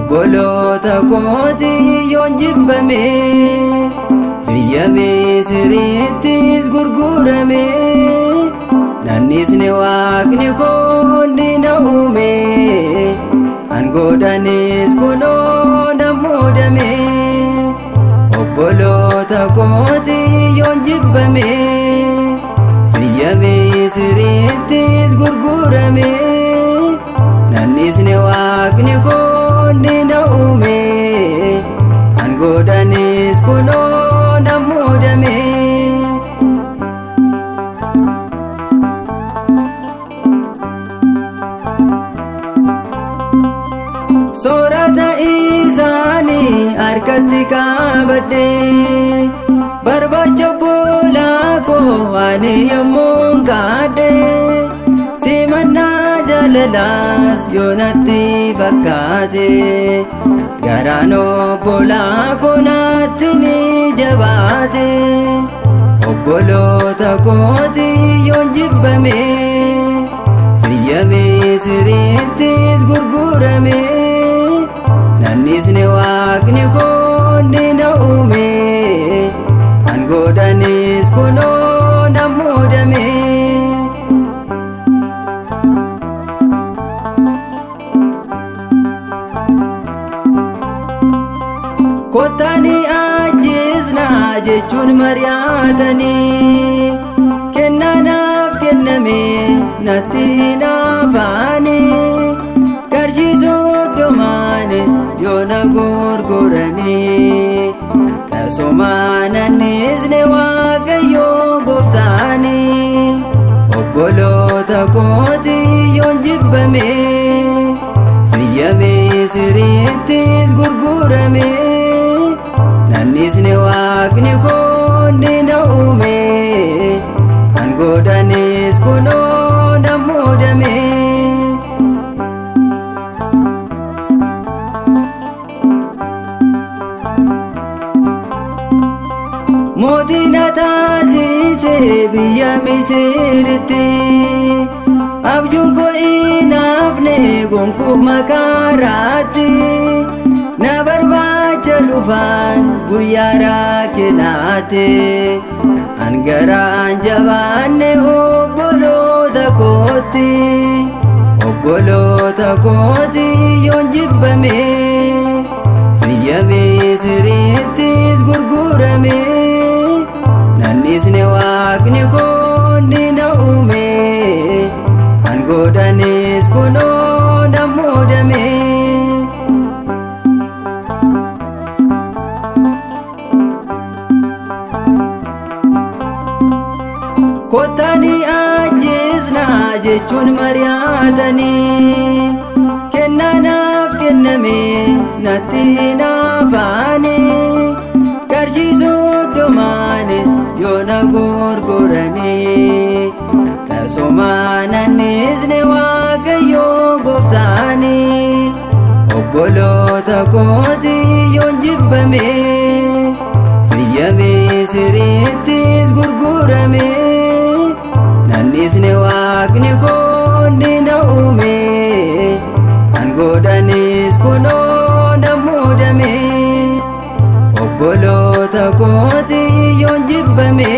obboloota kooti yoon jibbame biyya Misiriittis gurgurame nannisne waaqni koonni na uume angoodhanis kunoo na muudame obboloota kooti yoon jibbame biyya Misiriittis gurgurame nannisne waaqni koonni na uume angoodhanis kunoo na muudame soorata isaanii harkatti qabadhe barbaacha obbolaa koo ani yommuun gaadhe simannaa jaalalaas yoonatti fakkaate garaan obbolaa koo natti ni jabaate obboloota kooti yoon jibbame biyya Misiriittis gurgurame nannisne waaqni koonni na uume angoodhanis kunoo na muudame kottaani ajjeesna jechuun mari'atanii kennanaaf kenname natti naafaani qarshii soddomaanis yoona gurguranii tasumaa nannisne waaqayyoo gooftaani obboloota kooti yoon jibbame biyya Misiriittis gurgurame nannisne waaqni koonni na uume angoodhanis kunoo na muudame mootii na taasise biyya Misiritti abjuun koo hin hafne gonkuuf makaaraatti na barbaacha dhufaan guyyaa rakkinaatti angaraan jabaanne obboloota kooti yoon jibbame biyya Misiriittis gurgurame nannisne waaqni koonni na uume angoodhanis kunoo na muudame kottaani ajjeesna jechuun mari'atanii kennanaaf kenname natti naafaani qarshii soddomaanis yoona gurguranii tasumaa nannisne waaqayyoo gooftaani obboloota kooti yoon jibbame biyya Misiriittis gurgurame nannisne waaqni koonni na uume angoodhanis kunoo na muudame obboloota kooti yoon jibbame